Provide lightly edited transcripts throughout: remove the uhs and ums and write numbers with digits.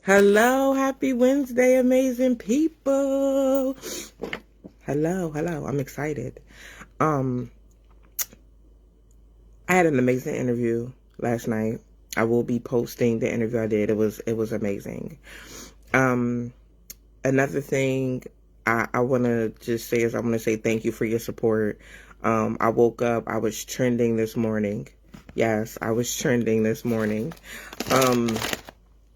Hello, happy Wednesday, amazing people. Hello. I'm excited. Um, I had an amazing interview last night. I will be posting the interview I did. It was amazing. Um, Another thing I want to just say is I want to say thank you for your support. I woke up, I was trending this morning. Yes, I was trending this morning. Um,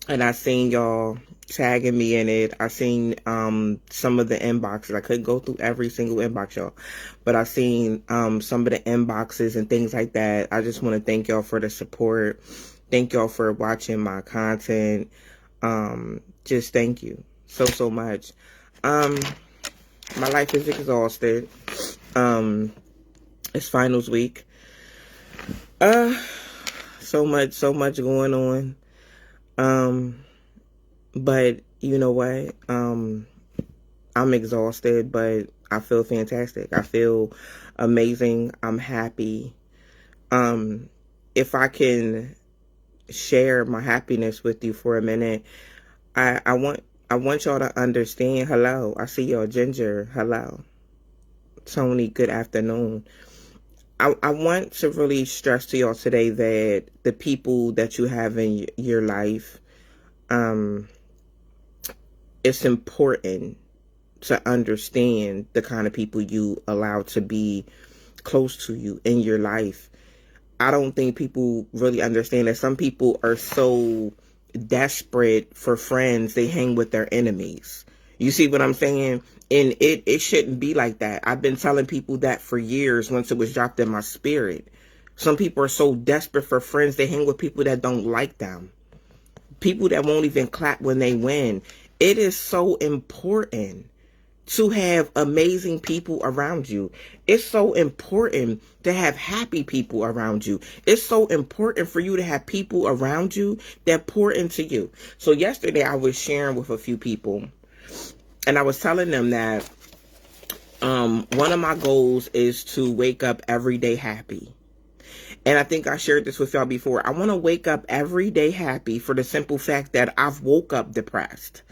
and I seen y'all tagging me in it. I seen some of the inboxes. I couldn't go through every single inbox, y'all, but I seen some of the inboxes and things like that. I just want to thank y'all for the support. Thank y'all for watching my content. Just thank you so much. Um, my life is exhausted. It's finals week. So much going on. But you know what? I'm exhausted, but I feel fantastic. I feel amazing. I'm happy. If I can share my happiness with you for a minute, I want y'all to understand. Hello, I see y'all. Ginger, hello. Tony, good afternoon. I want to really stress to y'all today that the people that you have in your life, it's important to understand the kind of people you allow to be close to you in your life. I don't think people really understand that some people are so desperate for friends, they hang with their enemies. You see what I'm saying? And it shouldn't be like that. I've been telling people that for years once it was dropped in my spirit. Some people are so desperate for friends, they hang with people that don't like them. People that won't even clap when they win. It is so important to have amazing people around you. It's so important to have happy people around you. It's so important for you to have people around you that pour into you. So yesterday I was sharing with a few people and I was telling them that one of my goals is to wake up every day happy. And I think I shared this with y'all before. I want to wake up every day happy for the simple fact that I've woke up depressed.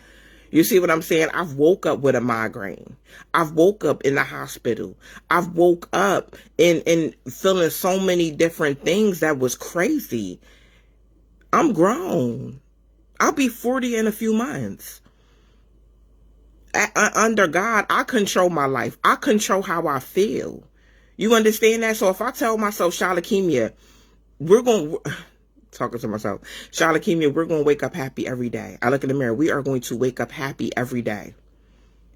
You see what I'm saying? I've woke up with a migraine. I've woke up in the hospital. I've woke up and feeling so many different things that was crazy. I'm grown. I'll be 40 in a few months. Under God, I control my life. I control how I feel. You understand that? So if I tell myself, Shalakemia, we're going... talking to myself. Shalakemia, we're going to wake up happy every day. I look in the mirror. We are going to wake up happy every day.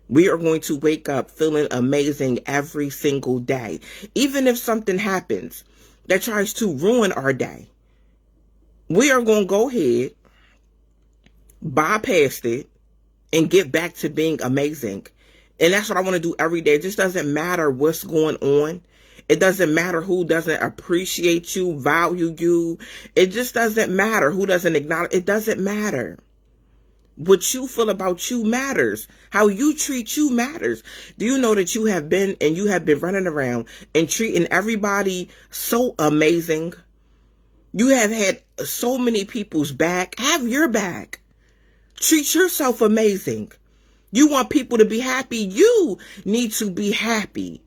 We are going to wake up feeling amazing every single day. Even if something happens that tries to ruin our day, we are going to go ahead, bypass it, and get back to being amazing. And that's what I want to do every day. It just doesn't matter what's going on. It doesn't matter who doesn't appreciate you, value you. It just doesn't matter who doesn't acknowledge. It doesn't matter. What you feel about you matters. How you treat you matters. Do you know that you have been running around and treating everybody so amazing? You have had so many people's back. Have your back. Treat yourself amazing. You want people to be happy. You need to be happy.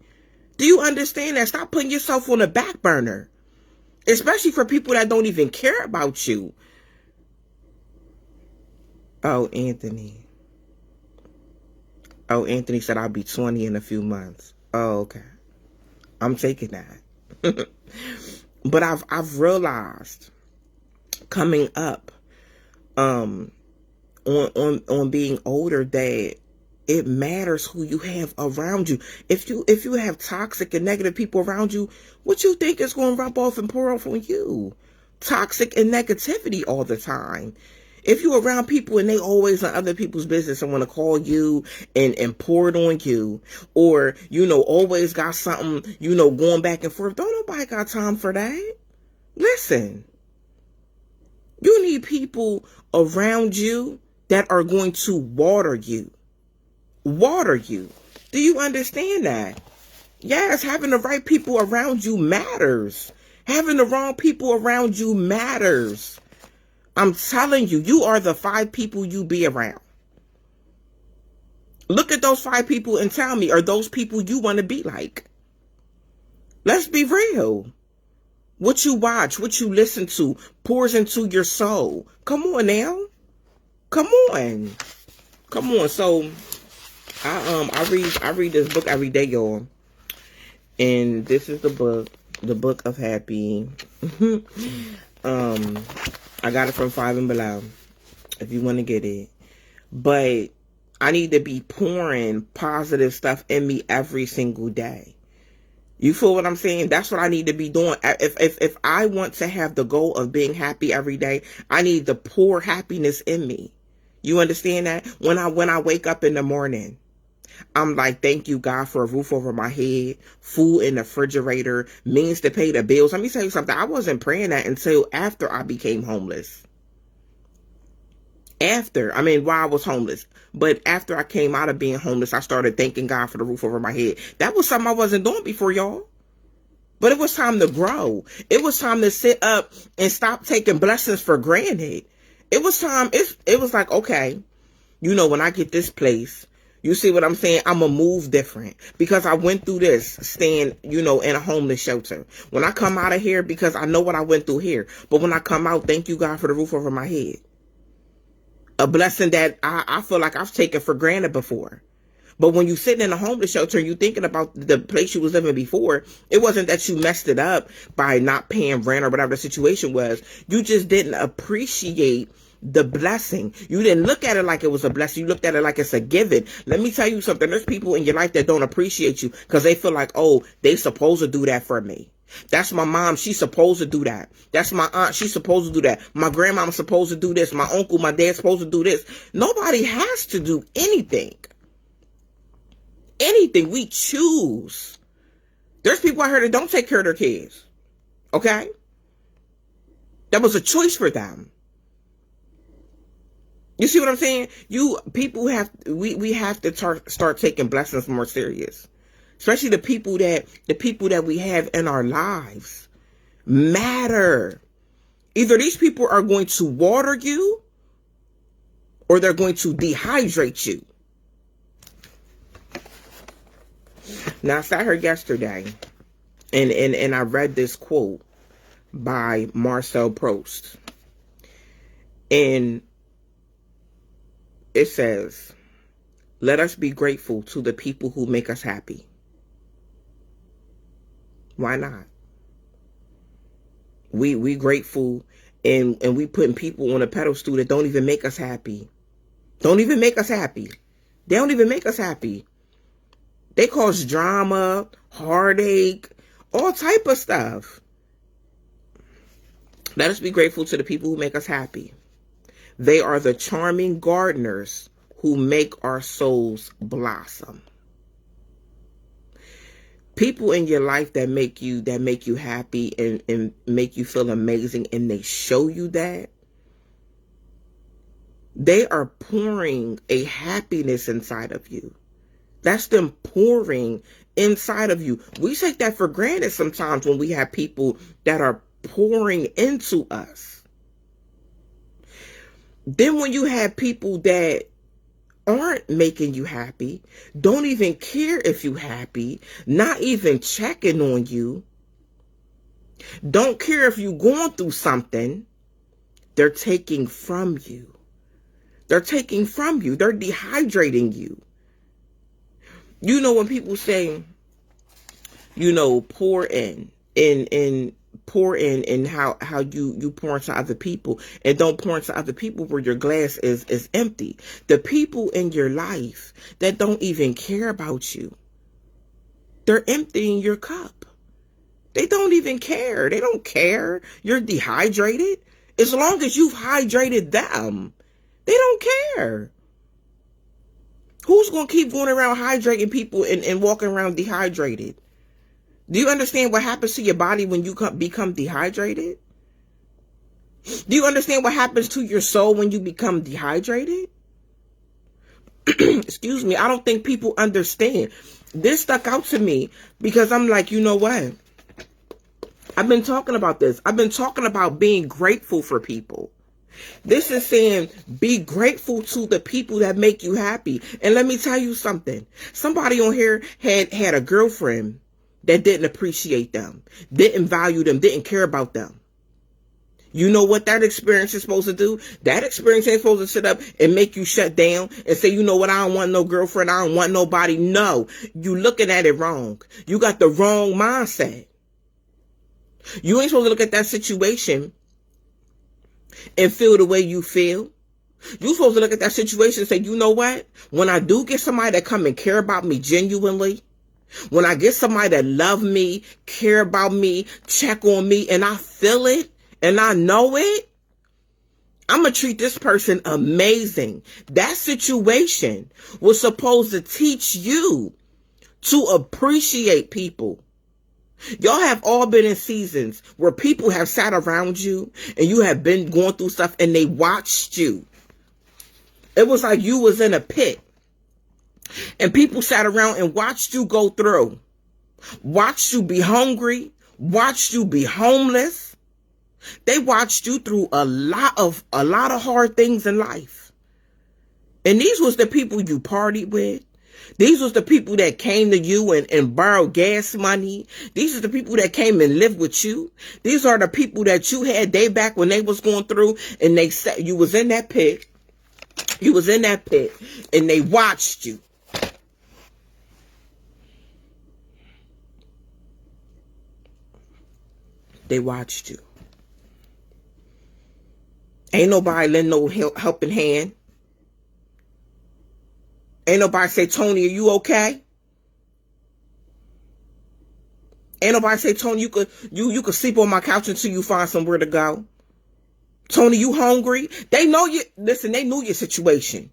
Do you understand that? Stop putting yourself on the back burner. Especially for people that don't even care about you. Oh, Anthony. Oh, Anthony said I'll be 20 in a few months. Oh, okay. I'm taking that. But I've realized coming up on being older that it matters who you have around you. If you have toxic and negative people around you, what you think is going to rub off and pour off on you? Toxic and negativity all the time. If you're around people and they always on other people's business and want to call you and pour it on you, or, always got something, going back and forth, don't nobody got time for that. Listen, you need people around you that are going to water you. Water you. Do you understand that? Yes, having the right people around you matters. Having the wrong people around you matters. I'm telling you, you are the 5 people you be around. Look at those 5 people and tell me, are those people you want to be like? Let's be real. What you watch, what you listen to, pours into your soul. Come on now. Come on. Come on. So I read this book every day, y'all. And this is the book of happy. I got it from Five and Below, if you want to get it. But I need to be pouring positive stuff in me every single day. You feel what I'm saying? That's what I need to be doing. If I want to have the goal of being happy every day, I need to pour happiness in me. You understand that? When I wake up in the morning, I'm like, thank you, God, for a roof over my head, food in the refrigerator, means to pay the bills. Let me tell you something. I wasn't praying that until after I became homeless. While I was homeless. But after I came out of being homeless, I started thanking God for the roof over my head. That was something I wasn't doing before, y'all. But it was time to grow. It was time to sit up and stop taking blessings for granted. It was time. It was like, okay, when I get this place, you see what I'm saying? I'm going to move different because I went through this staying, in a homeless shelter. When I come out of here, because I know what I went through here. But when I come out, thank you, God, for the roof over my head. A blessing that I feel like I've taken for granted before. But when you sitting in a homeless shelter, you thinking about the place you was living before, it wasn't that you messed it up by not paying rent or whatever the situation was. You just didn't appreciate the blessing. You didn't look at it like it was a blessing. You looked at it like it's a given. Let me tell you something. There's people in your life that don't appreciate you because they feel like, oh, they supposed to do that for me. That's my mom. She's supposed to do that. That's my aunt. She's supposed to do that. My grandma's supposed to do this. My uncle, my dad's supposed to do this. Nobody has to do anything. Anything. We choose. There's people out here that don't take care of their kids. Okay? That was a choice for them. You see what I'm saying? We have to start taking blessings more serious. Especially the people that we have in our lives matter. Either these people are going to water you or they're going to dehydrate you. Now, I sat here yesterday and I read this quote by Marcel Proust. And it says, let us be grateful to the people who make us happy. Why not? We grateful and we putting people on a pedestal that don't even make us happy. Don't even make us happy. They don't even make us happy. They cause drama, heartache, all type of stuff. Let us be grateful to the people who make us happy. They are the charming gardeners who make our souls blossom. People in your life that make you happy and make you feel amazing, and they show you that, they are pouring a happiness inside of you. That's them pouring inside of you. We take that for granted sometimes when we have people that are pouring into us. Then when you have people that aren't making you happy, don't even care if you happy, not even checking on you, don't care if you're going through something, they're taking from you. They're taking from you. They're dehydrating you. When people say, pour in and how you pour into other people, and don't pour into other people where your glass is empty. The people in your life that don't even care about you, they're emptying your cup. They don't even care. They don't care. You're dehydrated. As long as you've hydrated them, they don't care. Who's going to keep going around hydrating people and walking around dehydrated? Do you understand what happens to your body when you become dehydrated? Do you understand what happens to your soul when you become dehydrated? Excuse me. I don't think people understand. This stuck out to me because I'm like, you know what? I've been talking about this. I've been talking about being grateful for people. This is saying be grateful to the people that make you happy. And let me tell you something. Somebody on here had a girlfriend that didn't appreciate them, didn't value them, didn't care about them. You know what that experience is supposed to do? That experience ain't supposed to sit up and make you shut down and say, you know what, I don't want no girlfriend, I don't want nobody. No, you looking at it wrong. You got the wrong mindset. You ain't supposed to look at that situation and feel the way you feel. You're supposed to look at that situation and say, you know what? When I do get somebody that come and care about me genuinely, when I get somebody that love me, care about me, check on me, and I feel it, and I know it, I'm going to treat this person amazing. That situation was supposed to teach you to appreciate people. Y'all have all been in seasons where people have sat around you and you have been going through stuff and they watched you. It was like you was in a pit and people sat around and watched you go through, watched you be hungry, watched you be homeless. They watched you through a lot of hard things in life. And these was the people you partied with. These was the people that came to you and borrowed gas money. These are the people that came and lived with you. These are the people that you had day back when they was going through and they said you was in that pit. You was in that pit and they watched you. They watched you. Ain't nobody lend no helping hand. Ain't nobody say, Tony, are you okay? Ain't nobody say, Tony, you could sleep on my couch until you find somewhere to go. Tony, you hungry? They know you. Listen, they knew your situation.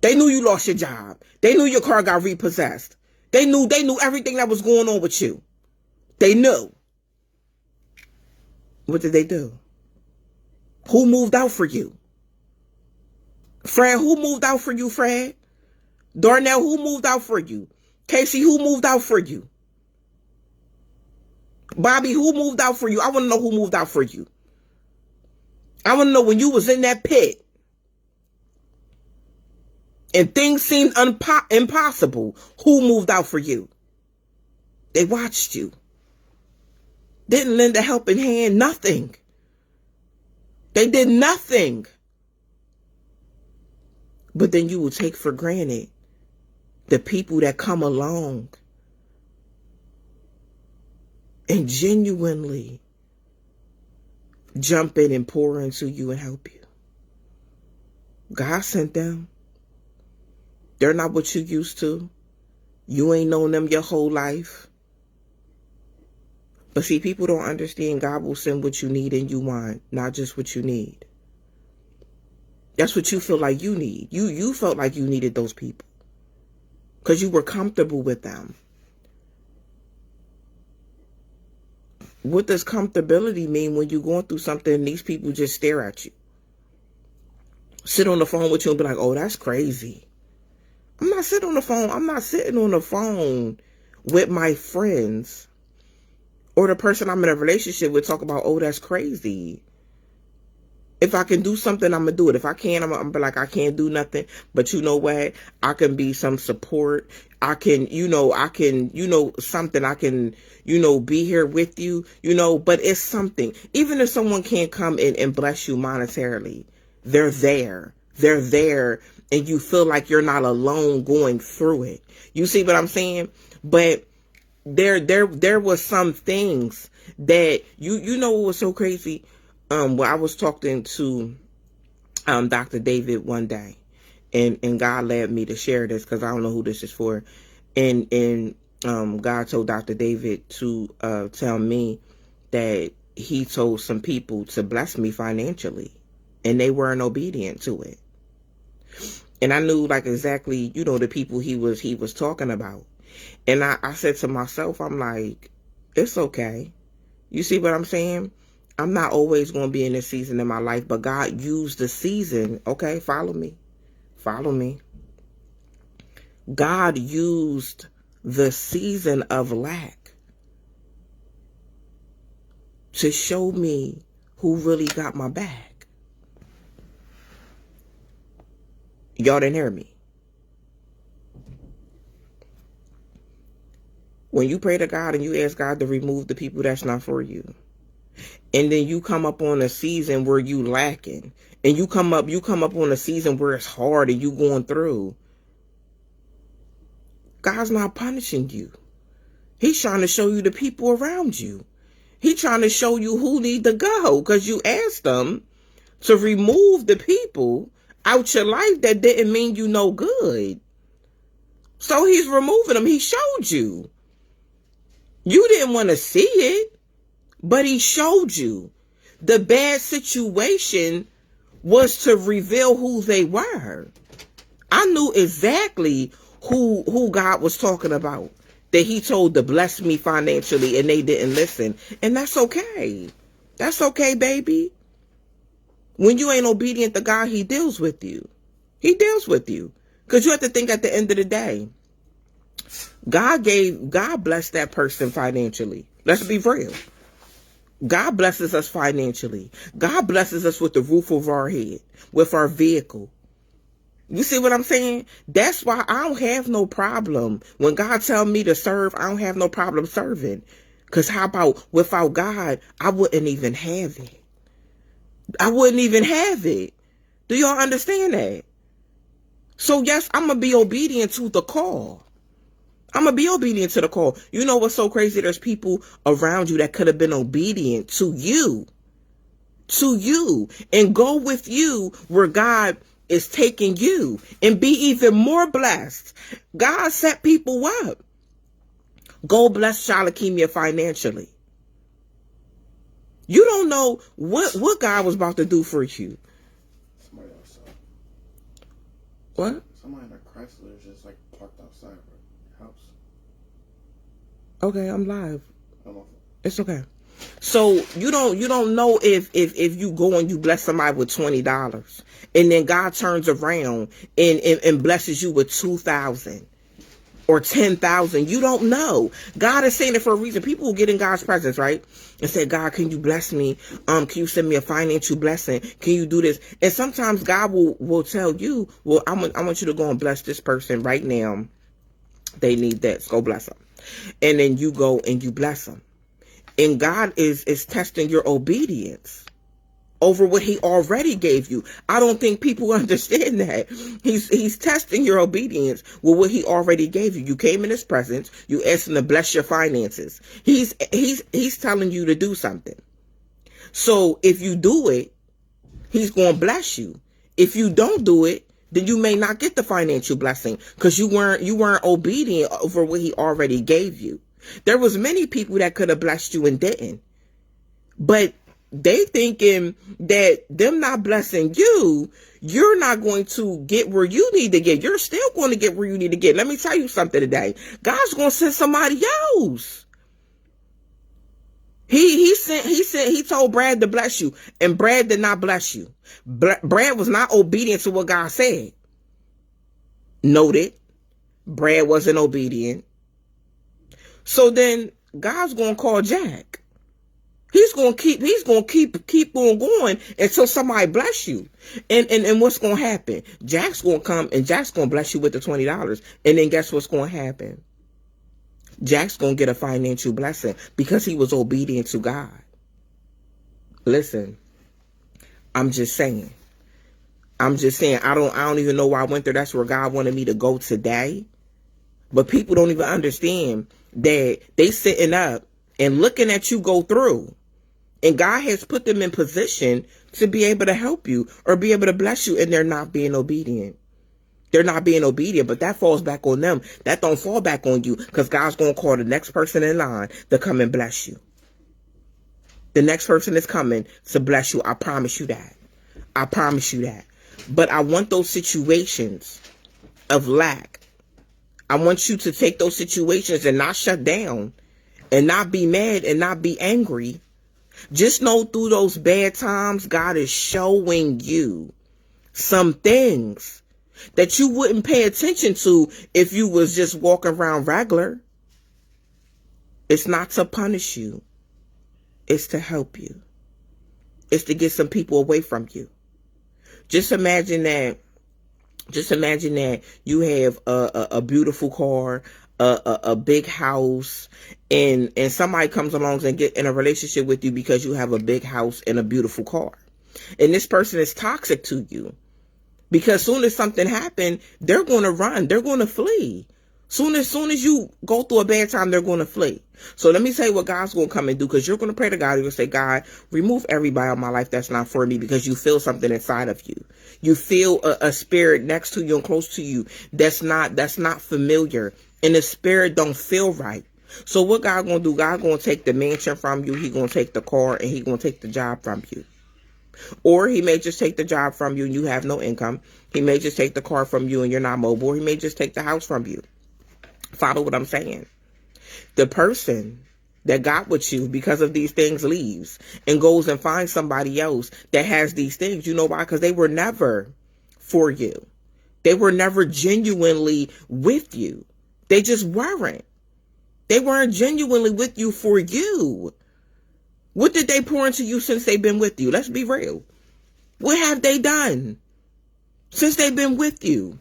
They knew you lost your job. They knew your car got repossessed. They knew everything that was going on with you. They knew. What did they do? Who moved out for you? Fred, who moved out for you, Fred? Darnell, who moved out for you? Casey, who moved out for you? Bobby, who moved out for you? I want to know who moved out for you. I want to know when you was in that pit and things seemed impossible, who moved out for you? They watched you. Didn't lend a helping hand, nothing. They did nothing. But then you will take for granted the people that come along and genuinely jump in and pour into you and help you. God sent them. They're not what you used to. You ain't known them your whole life. But see, people don't understand God will send what you need and you want, not just what you need. That's what you feel like you need. You felt like you needed those people because you were comfortable with them. What does comfortability mean when you're going through something and these people just stare at you? Sit on the phone with you and be like, oh, that's crazy. I'm not sitting on the phone. I'm not sitting on the phone with my friends or the person I'm in a relationship with talk about, oh, that's crazy. If I can do something, I'm going to do it. If I can't, I'm going to be like, I can't do nothing. But you know what? I can be some support. I can, something. I can, be here with you, but it's something. Even if someone can't come in and bless you monetarily, they're there. They're there. And you feel like you're not alone going through it. You see what I'm saying? But there was some things that you know what was so crazy? Well, I was talking to Dr. David one day, and God led me to share this because I don't know who this is for. And God told Dr. David to tell me that he told some people to bless me financially, and they weren't obedient to it. And I knew like exactly, the people he was talking about. And I said to myself, I'm like, it's okay. You see what I'm saying? I'm not always going to be in this season in my life, but God used the season. Okay, follow me. Follow me. God used the season of lack to show me who really got my back. Y'all didn't hear me. When you pray to God and you ask God to remove the people that's not for you, and then you come up on a season where you lacking, and you come up on a season where it's hard and you going through, God's not punishing you. He's trying to show you the people around you. He's trying to show you who need to go, because you asked them to remove the people out your life that didn't mean you no good. So he's removing them. He showed you. You didn't want to see it, but he showed you. The bad situation was to reveal who they were. I knew exactly who God was talking about, that he told to bless me financially, and they didn't listen. And that's okay. That's okay, baby. When you ain't obedient to God, he deals with you. He deals with you. Because you have to think, at the end of the day, God blessed that person financially. Let's be real. God blesses us financially. God blesses us with the roof over our head, with our vehicle. You see what I'm saying? That's why I don't have no problem. When God tells me to serve, I don't have no problem serving. Because how about without God, I wouldn't even have it. I wouldn't even have it. Do y'all understand that? So yes, I'm going to be obedient to the call. I'm going to be obedient to the call. You know what's so crazy? There's people around you that could have been obedient to you, and go with you where God is taking you, and be even more blessed. God set people up. Go bless Shalakemia financially. You don't know what God was about to do for you. Somebody outside. What? Somebody in a Chrysler is just like parked outside the house. Okay, I'm live. I'm It's okay. So you don't know if you go and you bless somebody with $20, and then God turns around and blesses you with 2,000 or 10,000. You don't know. God is saying it for a reason. People will get in God's presence, right, and say, God, can you bless me? Can you send me a financial blessing? Can you do this? And sometimes God will tell you, well, I want you to go and bless this person right now. They need this. Go bless them. And then you go and you bless them. And God is testing your obedience over what he already gave you. I don't think people understand that. He's testing your obedience with what he already gave you. You came in his presence. You asked him to bless your finances. He's telling you to do something. So if you do it, he's going to bless you. If you don't do it, then you may not get the financial blessing, because you weren't obedient over what he already gave you. There was many people that could have blessed you and didn't. But they thinking that them not blessing you, you're not going to get where you need to get. You're still going to get where you need to get. Let me tell you something today. God's going to send somebody else. He told Brad to bless you, and Brad did not bless you. Brad was not obedient to what God said. Noted. Brad wasn't obedient. So then God's going to call Jack. He's going to keep on going until somebody bless you. And what's going to happen? Jack's going to come and Jack's going to bless you with the $20. And then guess what's going to happen? Jack's going to get a financial blessing because he was obedient to God. Listen, I'm just saying. I don't even know why I went there. That's where God wanted me to go today. But people don't even understand that they sitting up and looking at you go through. And God has put them in position to be able to help you or be able to bless you, and they're not being obedient. They're not being obedient, but that falls back on them. That don't fall back on you, because God's going to call the next person in line to come and bless you. The next person is coming to bless you. I promise you that. I promise you that. But I want those situations of lack. I want you to take those situations and not shut down and not be mad and not be angry. Just know through those bad times, God is showing you some things that you wouldn't pay attention to if you was just walking around regular. It's not to punish you. It's to help you. It's to get some people away from you. Just imagine that. Just imagine that you have a beautiful car, a big house, and somebody comes along and get in a relationship with you because you have a big house and a beautiful car. And this person is toxic to you. Because soon as something happens, they're going to run. They're going to flee. Soon as you go through a bad time, they're going to flee. So let me tell you what God's going to come and do, because you're going to pray to God. You're going to say, God, remove everybody out of my life that's not for me, because you feel something inside of you. You feel a spirit next to you and close to you that's not familiar. And the spirit don't feel right. So what God going to do? God going to take the mansion from you. He going to take the car, and he going to take the job from you. Or he may just take the job from you and you have no income. He may just take the car from you and you're not mobile. Or he may just take the house from you. Follow what I'm saying? The person that got with you because of these things leaves and goes and finds somebody else that has these things. You know why? Because they were never for you. They were never genuinely with you. They just weren't. They weren't genuinely with you for you. What did they pour into you since they've been with you? Let's be real. What have they done since they've been with you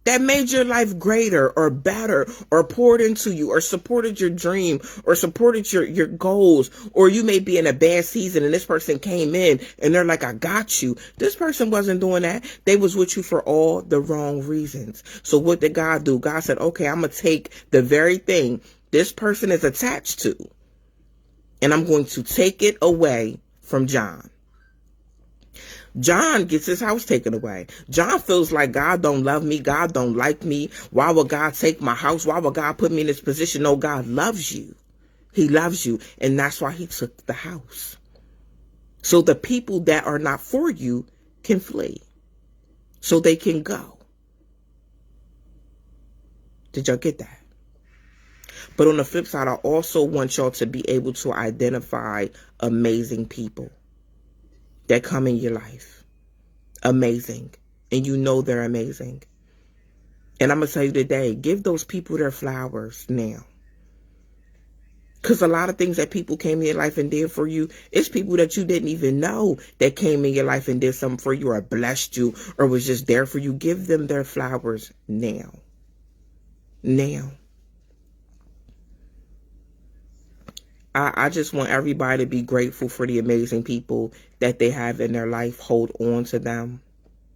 that made your life greater or better, or poured into you, or supported your dream, or supported your goals? Or you may be in a bad season and this person came in and they're like, I got you. This person wasn't doing that. They was with you for all the wrong reasons. So what did God do? God said, okay, I'm going to take the very thing this person is attached to, and I'm going to take it away from John. John gets his house taken away. John feels like God don't love me. God don't like me. Why would God take my house? Why would God put me in this position? No, God loves you. He loves you. And that's why he took the house. So the people that are not for you can flee. So they can go. Did y'all get that? But on the flip side, I also want y'all to be able to identify amazing people that come in your life. Amazing. And you know they're amazing. And I'm going to tell you today, give those people their flowers now. Because a lot of things that people came in your life and did for you, it's people that you didn't even know that came in your life and did something for you, or blessed you, or was just there for you. Give them their flowers now. Now. I just want everybody to be grateful for the amazing people that they have in their life. Hold on to them.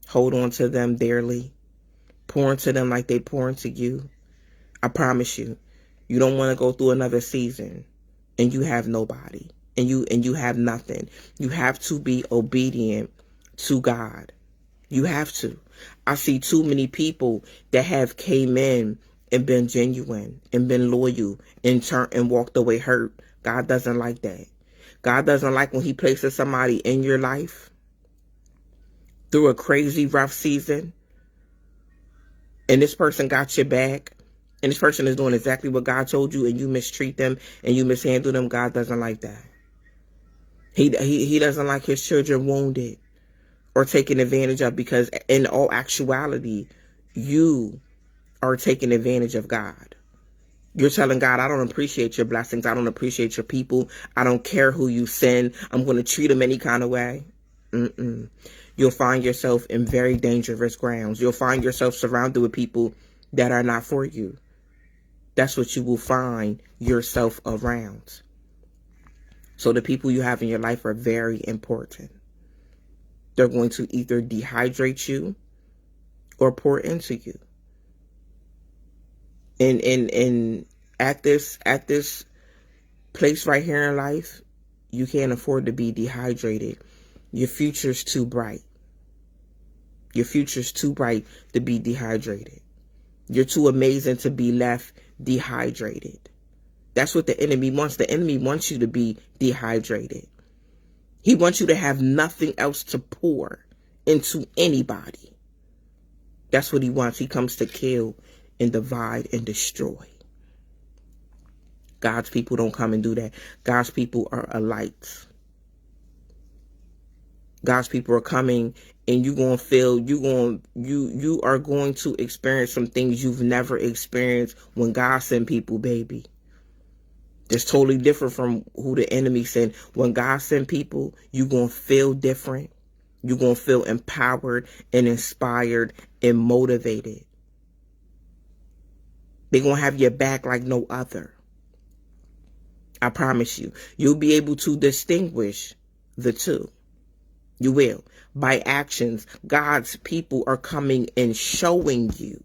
Hold on to them dearly. Pour into them like they pour into you. I promise you, you don't want to go through another season and you have nobody, and you have nothing. You have to be obedient to God. You have to. I see too many people that have came in and been genuine and been loyal and turned and walked away hurt. God doesn't like that. God doesn't like when he places somebody in your life through a crazy rough season, and this person got your back, and this person is doing exactly what God told you, and you mistreat them and you mishandle them. God doesn't like that. He doesn't like his children wounded or taken advantage of, because in all actuality, you are taking advantage of God. You're telling God, I don't appreciate your blessings. I don't appreciate your people. I don't care who you send. I'm going to treat them any kind of way. You'll find yourself in very dangerous grounds. You'll find yourself surrounded with people that are not for you. That's what you will find yourself around. So the people you have in your life are very important. They're going to either dehydrate you or pour into you. And at this place right here in life, you can't afford to be dehydrated. Your future's too bright. Your future's too bright to be dehydrated. You're too amazing to be left dehydrated. That's what the enemy wants. The enemy wants you to be dehydrated. He wants you to have nothing else to pour into anybody. That's what he wants. He comes to kill and divide and destroy. God's people don't come and do that. God's people are a light. God's people are coming, and you are going to experience some things you've never experienced when God sent people, baby. It's totally different from who the enemy sent. When God sent people, you're going to feel different. You're going to feel empowered and inspired and motivated. They're going to have your back like no other. I promise you. You'll be able to distinguish the two. You will. By actions, God's people are coming and showing you.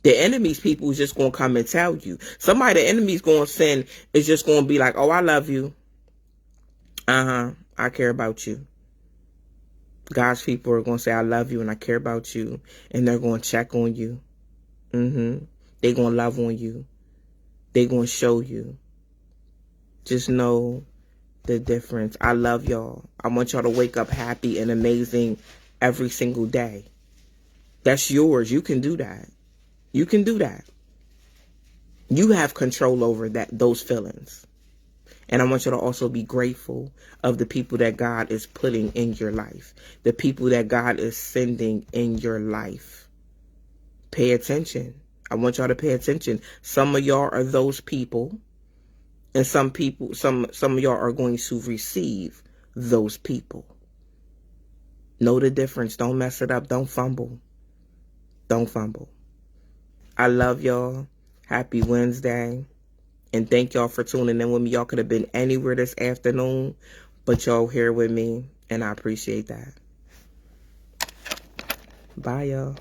The enemy's people is just going to come and tell you. Somebody the enemy's going to send is just going to be like, oh, I love you. I care about you. God's people are going to say, I love you and I care about you. And they're going to check on you. They're going to love on you. They're going to show you. Just know the difference. I love y'all. I want y'all to wake up happy and amazing every single day. That's yours. You can do that. You can do that. You have control over those feelings. And I want you to also be grateful of the people that God is putting in your life. The people that God is sending in your life. Pay attention. I want y'all to pay attention. Some of y'all are those people. And some of y'all are going to receive those people. Know the difference. Don't mess it up. Don't fumble. Don't fumble. I love y'all. Happy Wednesday. And thank y'all for tuning in with me. Y'all could have been anywhere this afternoon, but y'all here with me, and I appreciate that. Bye, y'all.